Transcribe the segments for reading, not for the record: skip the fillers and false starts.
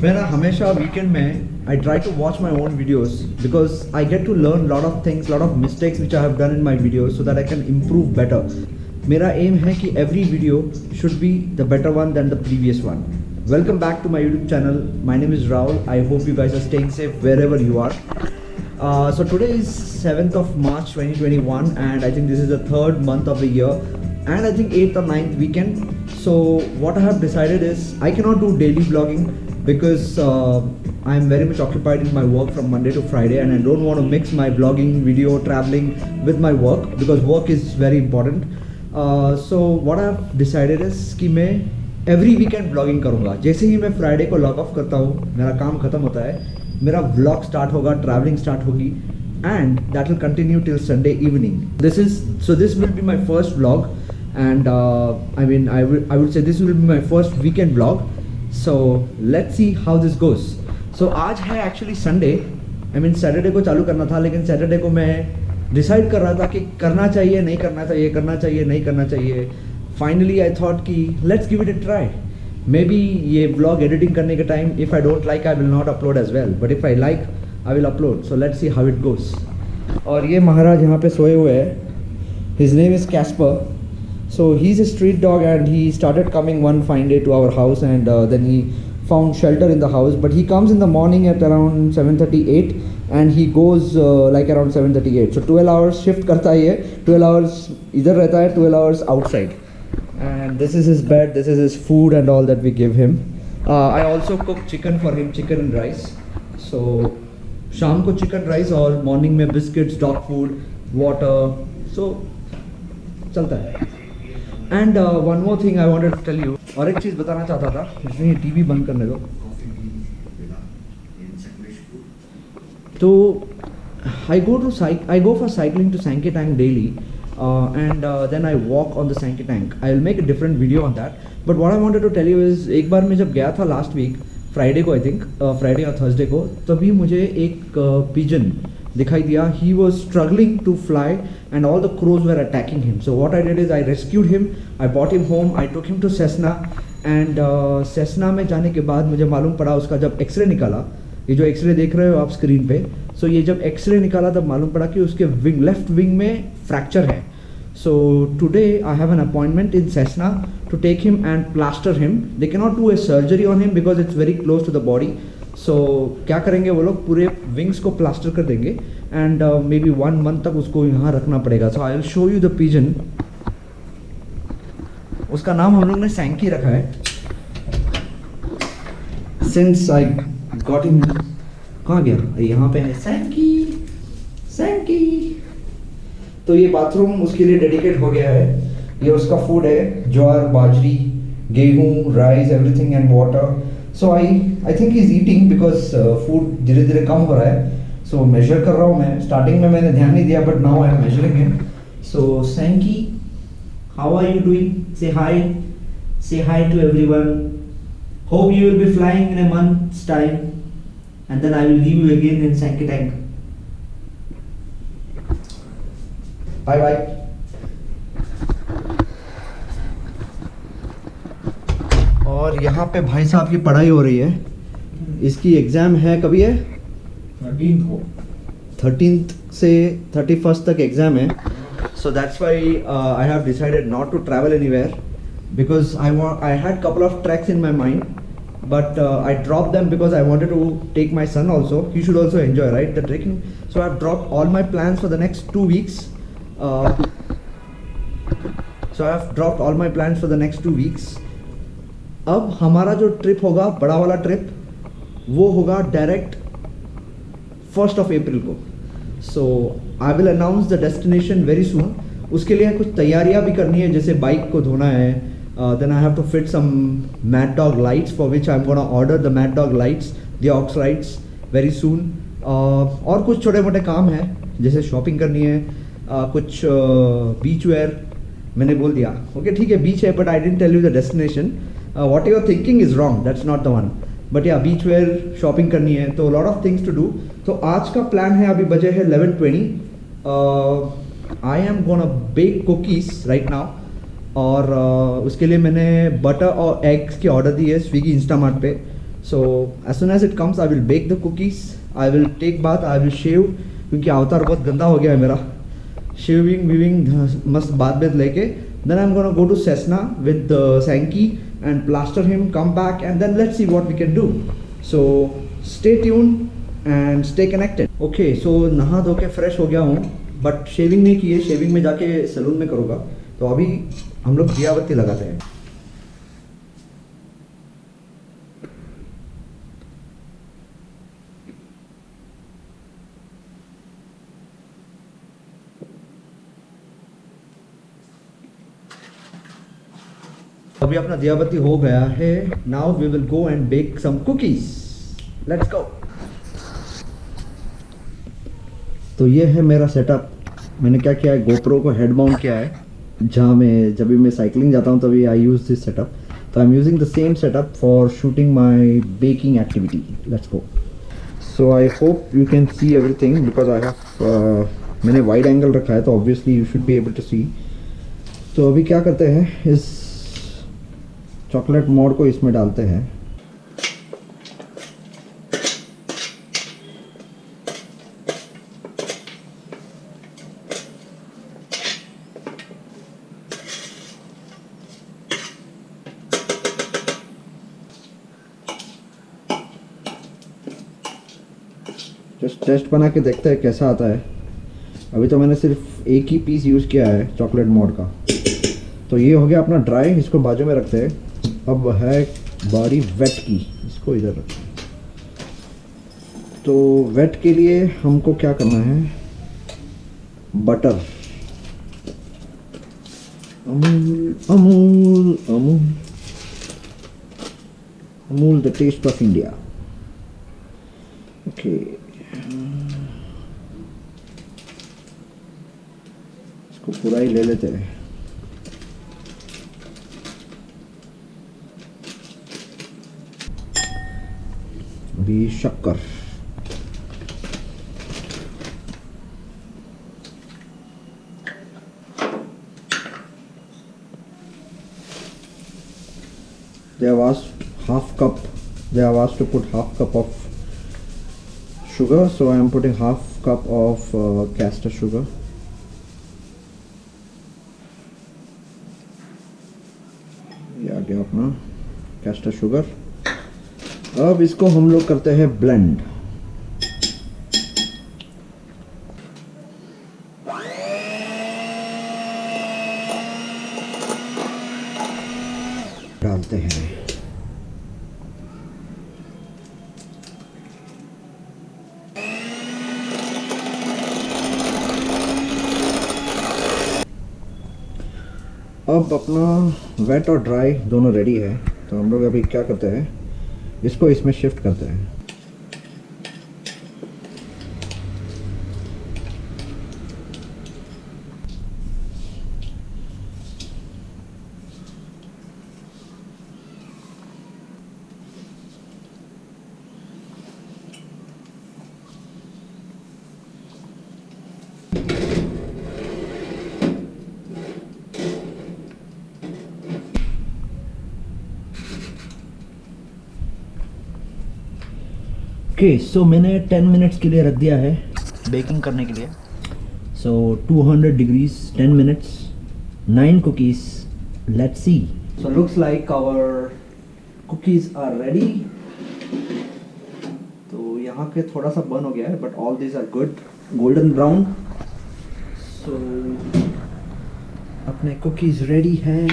मैं ना हमेशा वीकेंड में I try to watch my own videos because I get to learn lot of things, lot of mistakes which I have done in my videos so that I can improve better. मेरा aim है कि every video should be the better one than the previous one. Welcome back to my YouTube channel. My name is Rahul. I hope you guys are staying safe wherever you are. So today is 7th of March 2021 and I think this is the third month of the year and I think 8th or 9th weekend. So what I have decided is I cannot do daily vlogging because I am very much occupied in my work from Monday to Friday and I don't want to mix my vlogging, video, traveling with my work because work is very important. So what I have decided is कि मैं every weekend blogging करूँगा. जैसे ही मैं Friday को log of करता हूँ, मेरा काम ख़त्म होता है, मेरा व्लॉग स्टार्ट होगा, ट्रैवलिंग स्टार्ट होगी and that will continue till Sunday evening. This will be my first vlog and I would say this will be my first weekend vlog. So let's see how this goes. So आज है actually Sunday. Saturday को चालू करना था लेकिन Saturday को मैं decide कर रहा था कि करना चाहिए नहीं करना चाहिए, करना चाहिए नहीं करना चाहिए. फाइनली आई थॉट कि let's give it a try. Maybe ये ब्लॉग एडिटिंग करने के time if I don't like I will not upload as well but if I like I will upload. So let's see how it goes. और ये महाराज यहाँ पे सोए हुए हैं. His name is Casper. So he is a street dog and he started coming one fine day to our house and then he found shelter in the house, but he comes in the morning at around 7:38 and he goes like around 7:38. So 12 hours shift करता है ये. 12 hours इधर रहता है, 12 hours outside. And this is his bed, this is his food and all that we give him. I also cook chicken for him, chicken and rice. So शाम को chicken rice और morning में biscuits, dog food, water. So चलता है. And one more thing I wanted to tell you. और एक चीज़ बताना चाहता था. इसमें ये टीवी बंद करने दो. तो I go for cycling to Sankey Tank daily. And then I walk on the Sankey Tank. I will make a different video on that. But what I wanted to tell you is एक बार मैं जब गया था last week Friday को, I think Friday या Thursday को, तभी मुझे एक पिजन दिखाई दिया. He was struggling to fly and all the crows were attacking him. So what I did is I rescued him, I bought him home, I took him to सेसना एंड सेसना में जाने के बाद मुझे मालूम पड़ा उसका जब एक्सरे निकाला, ये जो एक्सरे देख रहे हो आप स्क्रीन पे, सो ये जब एक्सरे निकाला तब मालूम पड़ा कि उसके लेफ्ट विंग में फ्रैक्चर है. So today I have an appointment in Cessna to take him and plaster him. They cannot do a surgery on him because it's very close to the body. So क्या करेंगे वो लोग, पूरे wings को plaster कर देंगे and maybe 1 month तक उसको यहाँ रखना पड़ेगा. So I will show you the pigeon. उसका नाम हम लोग ने सैंकी रखा है. Since I got him, कहाँ गया, यहाँ पे है सैंकी. सैंकी. तो ये बाथरूम उसके लिए डेडिकेट हो गया है. ये उसका फूड है, ज्वार, बाजरी, गेहूँ, rice, everything and water. So I think he is eating because food धीरे धीरे कम हो रहा है. सो मेजर कर रहा हूँ मैं. स्टार्टिंग में मैंने ध्यान नहीं दिया but now I am measuring him. So सैंकी, how are you doing? Say hi to everyone. Hope you will be flying in a month's time and then I will leave you again in सैंकी tank. Bye bye. और यहाँ पे भाई साहब की पढ़ाई हो रही है. इसकी एग्ज़ाम है, कभी है? 13th से 31st तक एग्ज़ाम है. So that's why I have decided not to travel anywhere because I had couple of treks in my mind but I dropped them because I wanted to take my son also. He should also enjoy, right, the trekking. So I've dropped all my plans for the next 2 weeks. So I have dropped all my plans for the next 2 weeks. अब हमारा जो trip होगा, बड़ा वाला trip, वो होगा direct 1st of April को. So I will announce the destination very soon. उसके लिए कुछ तैयारियां भी करनी है, जैसे बाइक को धोना है. Then I have to fit some Mad Dog lights for which I'm gonna order the Mad Dog lights, the aux lights very soon. और कुछ छोटे मोटे काम हैं, जैसे शॉपिंग करनी है, कुछ बीच वेयर मैंने बोल दिया. ओके ठीक है, बीच है but I didn't tell you the destination. What you are thinking is wrong, that's not the one. But yeah beach where shopping करनी है, तो lot of things to do. तो आज का प्लान है, अभी बजे है 11:20. I am gonna bake cookies right now. और उसके लिए मैंने बटर और एग्स की ऑर्डर दी है स्विगी इंस्टामार्ट पे. So as soon as it comes, I will bake the cookies. I will take bath. I will shave क्योंकि अवतार बहुत गंदा हो गया है मेरा. Shaving, weaving, मस्त बात लेके. Then I'm gonna go to Cessna with Sankey and plaster him. Come back and then let's see what we can do. So stay tuned and stay connected. Okay, so नहा धो के fresh हो गया हूँ, but shaving नहीं की है. Shaving में जाके सैलून में करूँगा. तो अभी हम लोग दिया बत्ती लगाते हैं. अभी अपना दिया बत्ती हो गया है. Now we will go and bake some cookies. Let's go. तो ये है मेरा सेटअप. मैंने क्या किया है, गोप्रो को हेड माउंट किया है. जहाँ मैं जब भी मैं साइकिलिंग जाता हूँ तभी आई यूज़ दिस सेटअप. तो I am using the same setup for shooting my baking activity. Let's go. So I hope you can see everything because I have मैंने वाइड एंगल रखा है, तो obviously you should be able to see. तो अभी क्या करते हैं, इस चॉकलेट मोड को इसमें डालते हैं. जस्ट टेस्ट बना के देखते हैं कैसा आता है. अभी तो मैंने सिर्फ एक ही पीस यूज़ किया है चॉकलेट मोड का. तो ये हो गया अपना ड्राई. इसको बाजू में रखते हैं. अब है बारी वेट की. इसको इधर रखते हैं. तो वेट के लिए हमको क्या करना है, butter. Amul Amul Amul Amul the taste of India. Okay, इसको पूरा ही ले लेते हैं. अभी शक्कर. They have asked half cup. They have asked to put half cup of sugar, so I am putting half cup of castor sugar. ये आ गया अपना castor sugar. अब इसको हम लोग करते हैं ब्लेंड. डालते हैं. अब अपना वेट और ड्राई दोनों रेडी है. तो हम लोग अभी क्या करते हैं, इसको इसमें शिफ्ट करते हैं. ओके, सो मैंने 10 मिनट्स के लिए रख दिया है बेकिंग करने के लिए. So 200 degrees 10 minutes, 9 cookies. Let's see. So looks like our cookies are ready. तो यहाँ के थोड़ा सा बर्न हो गया है, but all this are good, golden brown. So अपने कुकीज रेडी हैं.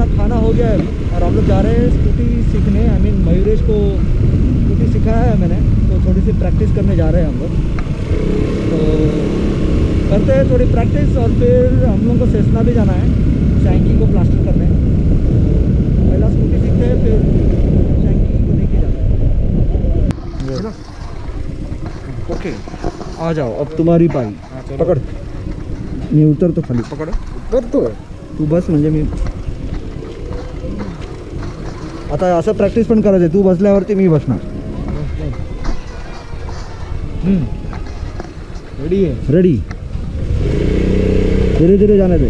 खाना हो गया है और हम लोग जा रहे हैं स्कूटी सीखने. आई मीन मयूरेश को स्कूटी सिखाया है मैंने, तो थोड़ी सी प्रैक्टिस करने जा रहे हैं हम लोग. तो करते हैं थोड़ी प्रैक्टिस और फिर हम लोग को सेसना भी जाना है, शैंकी को प्लास्टर करने. पहला स्कूटी सीखते हैं, फिर शैंकी को लेके जाना है. ओके, आ जाओ. अब तुम्हारी पाई. पकड़. मी उतर तो खाली. पकड़. उतर तो तू बस म्हणजे मी आता असं प्रॅक्टिस पण करायचं. तू बसल्यावरती मी बसणार. रेडी है. रेडी. धीरे धीरे जाने दे.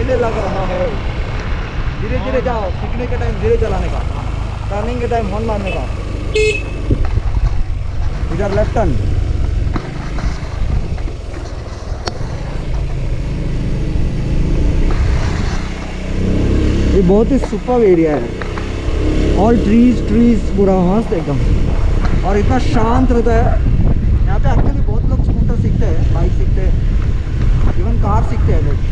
धीरे लग रहा है। धीरे धीरे जाओ, सीखने के टाइम धीरे चलाने का, टर्निंग के टाइम हॉर्न मारने का। इधर लेफ्ट टर्न। ये बहुत ही सुपर एरिया है, ऑल ट्रीज पूरा मस्त एकदम, और इतना शांत रहता है यहाँ पे। एक्चुअली बहुत लोग स्कूटर सीखते हैं, बाइक सीखते हैं, इवन कार सीखते हैं लोग।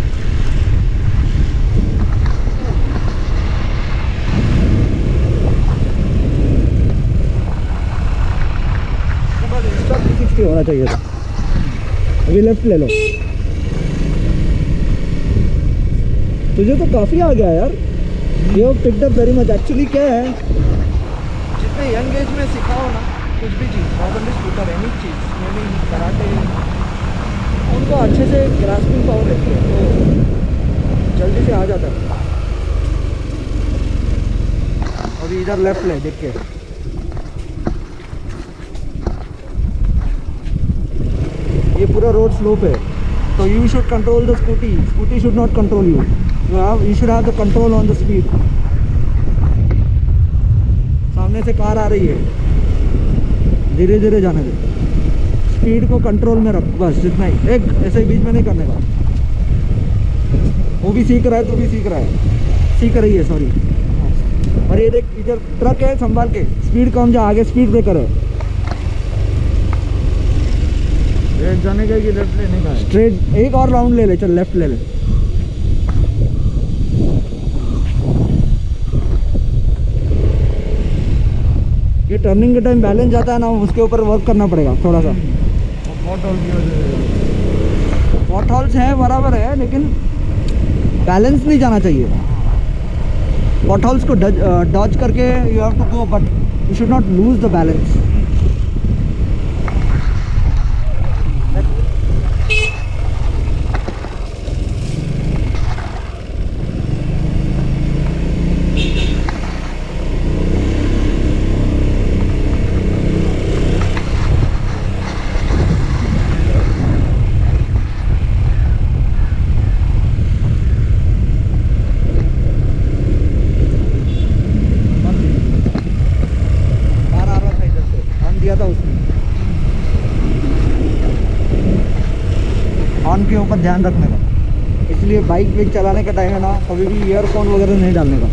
इसका 360 होना चाहिए था। अभी लेफ्ट ले लो। तुझे तो काफ़ी आ गया यार, ये picked up very much. Actually क्या है, जितने यंग एज में सिखाओ ना कुछ भी चीज़, नॉट ओनली स्कूटर, एनी चीज़, स्विमिंग, कराटे, उनको अच्छे से ग्रास्पिंग पावर रहती है, तो जल्दी से आ जाता है। अभी इधर लेफ्ट ले, देख के। ये पूरा रोड स्लोप है, तो you should control the scooty should not control you. You should have the control on the speed. सामने से कार आ रही है, धीरे धीरे जाने दे, स्पीड को कंट्रोल में रख, बस जितना ही। एक ऐसे ही बीच में नहीं करने का। वो भी सीख रहा है, तू भी सीख रहा है, सीख रही है, सॉरी। और ये देख, इधर ट्रक है, संभाल के, स्पीड कम जा, आगे स्पीड ब्रेकर है। लेफ्ट जाने का कि लेफ्ट लेने का? स्ट्रेट एक और राउंड ले ले, चल लेफ्ट ले ले। ये टर्निंग के टाइम बैलेंस जाता है ना, उसके ऊपर वर्क करना पड़ेगा थोड़ा सा। पॉट होल्स है, बराबर है, लेकिन बैलेंस नहीं जाना चाहिए। पॉट होल्स को डॉज करके you have to go, but you should not lose the balance. Horn के ऊपर ध्यान रखने का, इसलिए बाइक वेक चलाने का टाइम है ना, कभी भी ईयरफोन वगैरह नहीं डालने का।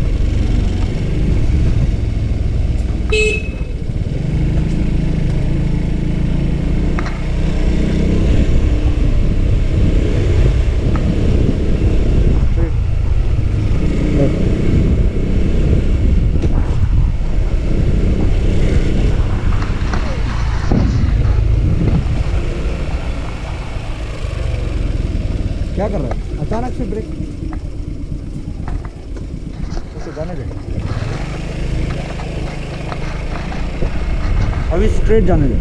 क्या कर रहा है? अचानक से ब्रेक, उसे जाने दे, अभी स्ट्रेट जाने दे।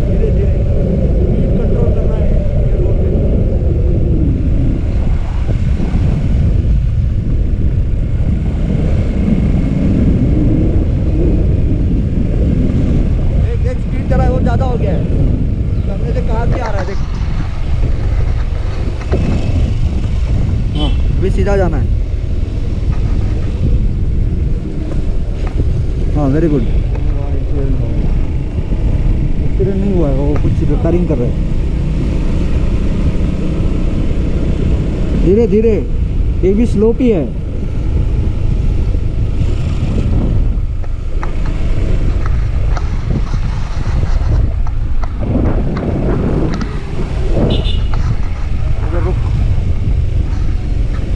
धीरे धीरे स्पीड कंट्रोल करना है ये रोड पे। देख देख, स्पीड चला है, वो ज़्यादा हो गया है, सामने से कार भी आ रहा है, देख। हाँ, अभी सीधा जाना है। हाँ, वेरी गुड। एक्सीडेंट नहीं हुआ है, वो कुछ रिपेयरिंग कर रहे हैं। धीरे धीरे, ये भी स्लोप ही है।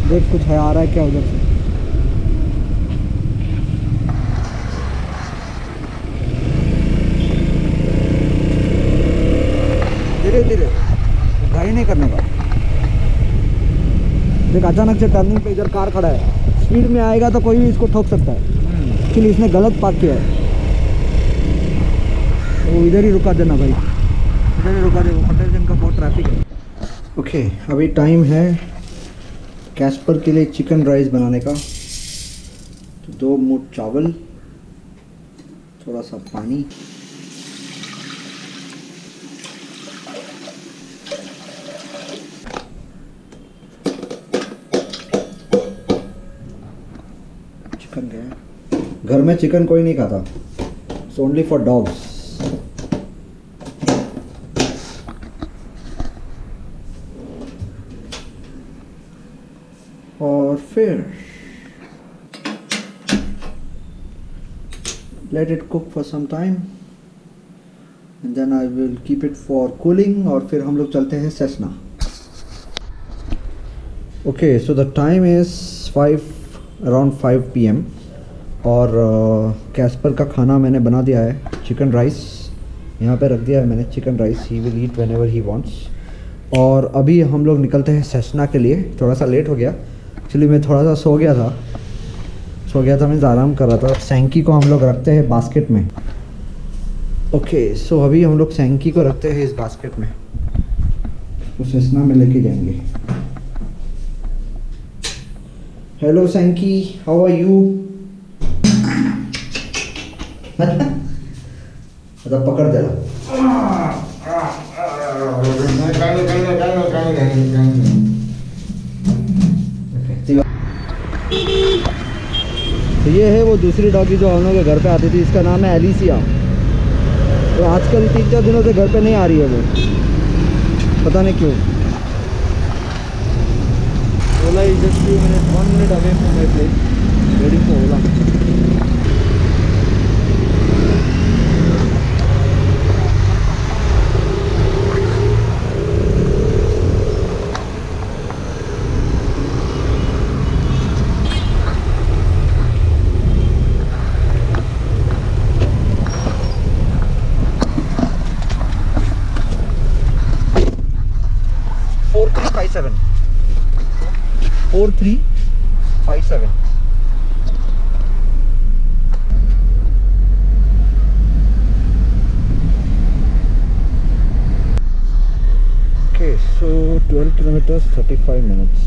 देख, कुछ है, आ रहा है क्या उधर से? धीरे धीरे, घाई नहीं करने का। देख, अचानक से टर्निंग पे इधर कार खड़ा है, स्पीड में आएगा तो कोई भी इसको ठोक सकता है, इसलिए इसने गलत पार्क किया है। वो इधर ही रुका देना भाई, इधर ही रुका दे, वो पटेल जंग का बहुत ट्रैफिक है। ओके, अभी टाइम है कैस्पर के लिए चिकन राइस बनाने का। तो 2 मुट्ठ चावल, थोड़ा सा पानी, चिकन गया। घर में चिकन कोई नहीं खाता, इट्स ओनली फॉर डॉग्स। और फिर let it cook for some time and then I will keep it for cooling। और फिर हम लोग चलते हैं Cessna. Okay, so the time is around 5 PM और कैस्पर का खाना मैंने बना दिया है। चिकन राइस यहाँ पे रख दिया है मैंने, chicken rice he will eat whenever he wants। और अभी हम लोग निकलते हैं सेस्ना के लिए। थोड़ा सा लेट हो गया, एक्चुअली मैं थोड़ा सा सो गया था, मैं आराम कर रहा था। सैंकी को हम लोग रखते हैं बास्केट में। ओके, सो अभी हम लोग सैंकी को रखते हैं इस बास्केट में, उस सेस्ना में लेके जाएंगे। हेलो सैंकी, हाउ आर यू? अच्छा पकड़ दे रहा। तो ये है वो दूसरी डॉगी जो हम लोग के घर पे आती थी, इसका नाम है एलिसिया। तो आजकल 3-4 दिनों से घर पे नहीं आ रही है वो, पता नहीं क्यों। Ola is just 1 minute away from my place, waiting for Ola. Four three five seven. Okay, so 12 kilometers, 35 minutes.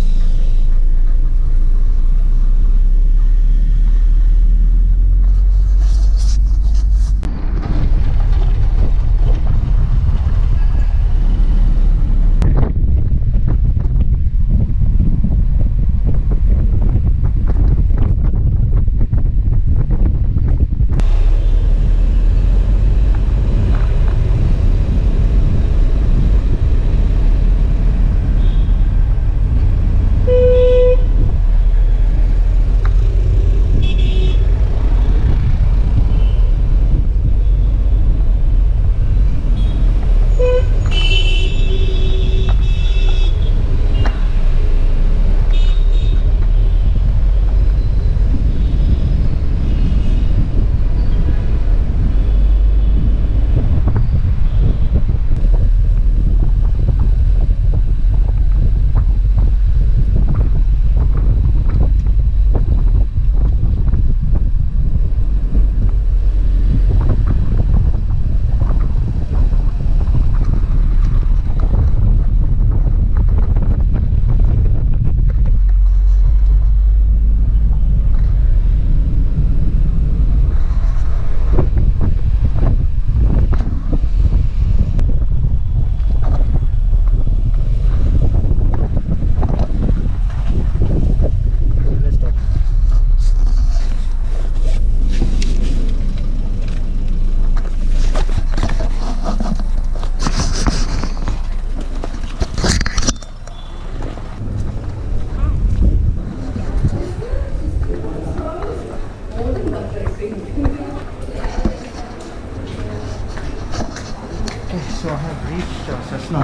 So I have reached Cessna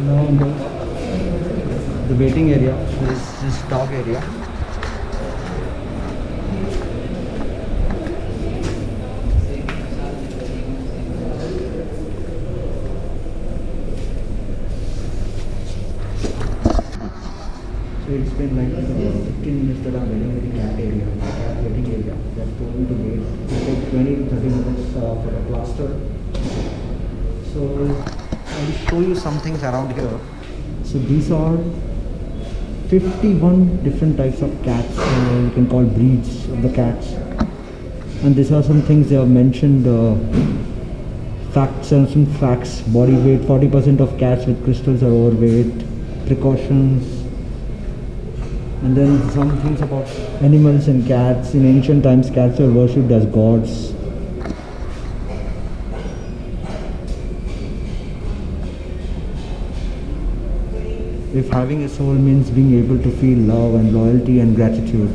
now the waiting area. There is this dog area. So it's been like 15 minutes that I'm waiting in the cat area, cat waiting area. They've told me to wait. It will take 20 to 30 minutes for the plaster. So I'll show you some things around here. So these are 51 different types of cats, you can call breeds of the cats. And these are some things they have mentioned, facts and some facts. Body weight, 40% of cats with crystals are overweight. Precautions, And then some things about animals and cats. In ancient times, cats were worshipped as gods. If having a soul means being able to feel love and loyalty and gratitude.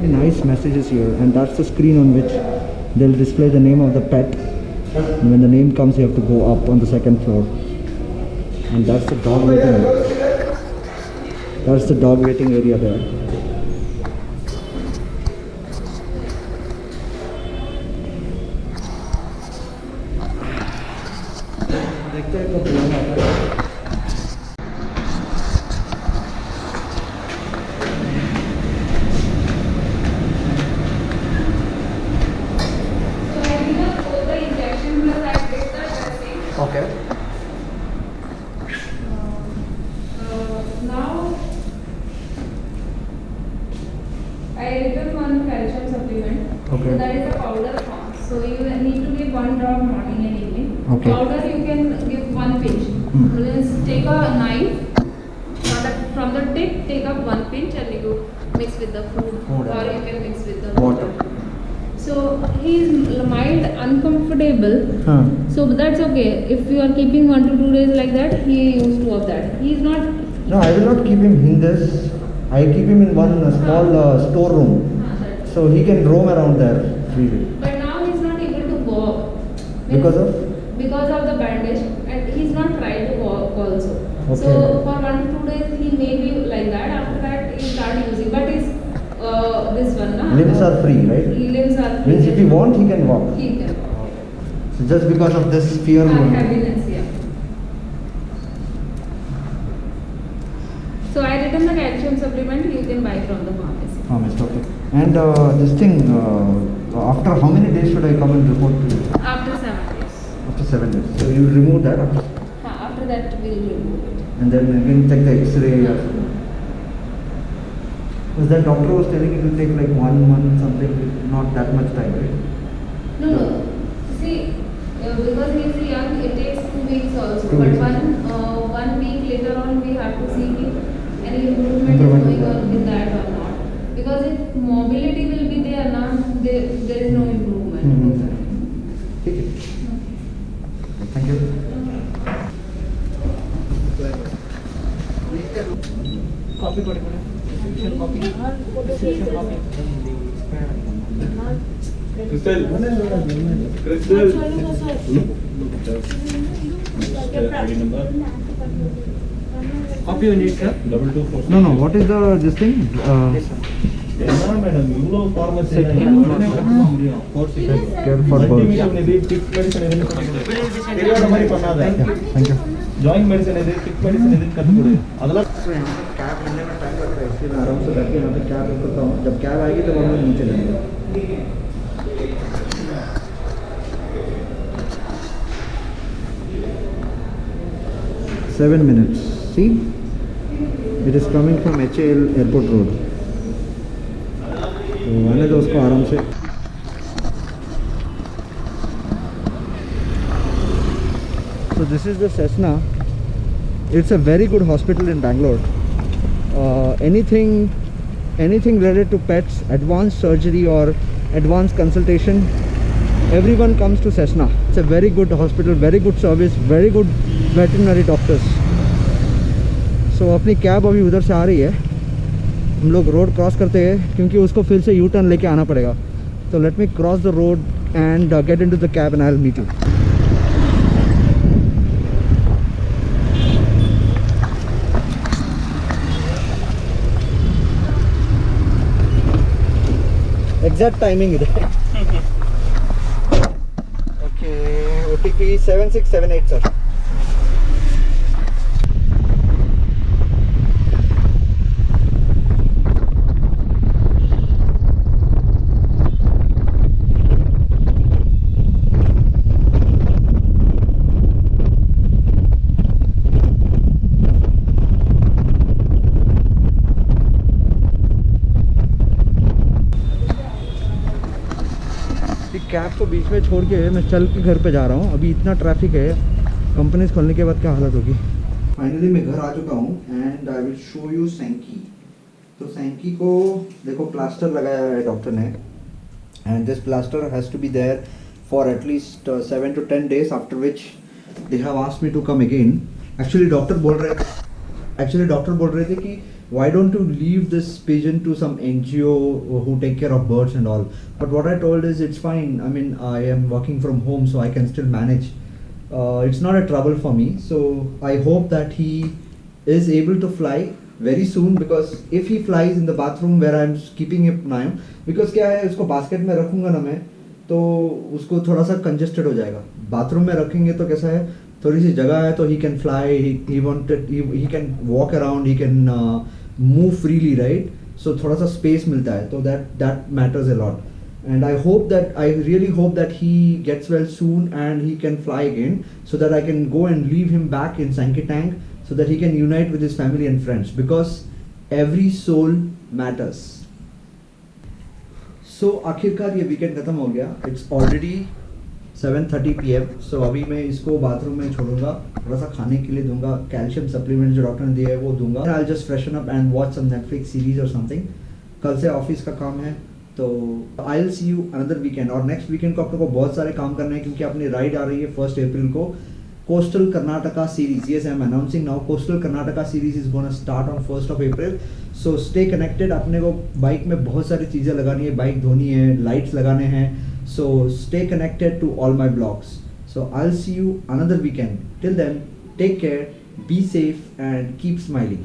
Nice messages here, and that's the screen on which they'll display the name of the pet. And when the name comes, you have to go up on the second floor. And that's the dog waiting area. That's the dog waiting area there. देखते हैं कब लोग आता है। Okay. Now I written one calcium supplement. Okay. So that is a powder form. So you need to give 1 drop morning and evening. Okay. Powder you can give 1 pinch. So just take a knife. From the tip, take up 1 pinch and you mix with the food. Or you can mix with the water. So he is mild, uncomfortable. So that's okay. If you are keeping 1 to 2 days like that, he used 2 of that. He is not. No, I will not keep him in this. I keep him in one small storeroom, so he can roam around there freely. But now he is not able to walk. Because of? Because of the bandage, and he is not tried to walk also. Okay. So for 1 to 2 days he may be like that. After that he start using. But his this one, na? Limbs are free, right? Limbs are free. Means if he want, he can walk. He can walk. So just because of this fear. Heaviness, yeah. So I written the calcium supplement. You can buy from the pharmacy. Pharmacy, okay. And this thing, after how many days should I come and report to you? After 7 days. After 7 days. So you will remove that after? After that we will remove it. And then again check the X-ray. Because that doctor was telling it will take like 1 month something, not that much time, right? No. See, because he is young, it takes 2 weeks also. 2 but weeks. 1 week later on, we have to see if any improvement is going on with that or not. Because if mobility will be there, now there is no improvement. Okay. Thank you. Copy copy. Copy you need, sir? 224. No, what is this thing? Madam, you know pharmacy. Care for birds. Thank you. Joint medicine is fixed medicine is कटपुड़े अगला cab मिलने में time लगता है इसलिए मैं आराम से बैठ के यहाँ पे कैब रुकता हूँ जब कैब आएगी तब हम लोग नीचे जाएंगे 7 minutes. See, it is coming from HAL Airport Road. तो आने दो उसको आराम से. So this is the Cessna. It's a very good hospital in Bangalore. Anything related to pets, advanced surgery or advanced consultation, everyone comes to Cessna. It's a very good hospital, very good service, very good veterinary doctors. So अपनी cab अभी उधर से आ रही है. हम लोग road cross करते हैं क्योंकि उसको फिर से यू टर्न लेके आना पड़ेगा. So let me cross the road and get into the cab and I'll meet you. Exact timing is there. Okay, OTP 7678 sir. Cab को बीच में छोड़ के मैं चल के घर पे जा रहा हूँ. अभी इतना ट्रैफिक है कंपनीज खोलने के बाद क्या हालत होगी। फाइनली मैं घर आ चुका हूँ and I will show you सैंकी। तो सैंकी को देखो प्लास्टर लगाया है डॉक्टर ने and this plaster has to be there for at least 7 to 10 days, after which they have asked me to come again. Actually doctor बोल रहे थे कि why don't you leave this patient to some NGO who take care of birds and all, but what I told is it's fine, I mean I am working from home so I can still manage, it's not a trouble for me, so I hope that he is able to fly very soon, because if he flies in the bathroom where I'm keeping him now, because क्या है उसको basket में रखूँगा ना मैं तो उसको थोड़ा सा कंजेस्टेड हो जाएगा, बाथरूम में रखेंगे तो कैसा है थोड़ी सी जगह है तो he can fly, he can walk around, he can move freely, right? So थोड़ा सा space मिलता है, तो that matters a lot, and I really hope that he gets well soon and he can fly again, so that I can go and leave him back in Sankey Tank so that he can unite with his family and friends, because every soul matters. So आखिरकार ये weekend खत्म हो गया, it's already 7:30 PM, सो अभी मैं इसको bathroom में छोड़ूंगा, थोड़ा सा खाने के लिए दूंगा, कैल्शियम सप्लीमेंट जो डॉक्टर ने दिया है वो दूंगा, I just freshen up and watch some Netflix series और समथिंग। कल से ऑफिस का काम है, तो I will see you another weekend. और नेक्स्ट वीकेंड को आप लोग को बहुत सारे काम करने हैं, क्योंकि अपनी राइड आ रही है 1 अप्रैल को, coastal Karnataka series. Yes, I am announcing now, coastal Karnataka series is gonna start on 1 April, so stay connected. अपने को बाइक में बहुत सारी चीज़ें लगानी है, बाइक धोनी है, लाइट्स लगाने हैं, so stay connected to all my blogs. So I'll see you another weekend. Till then, take care, be safe and keep smiling.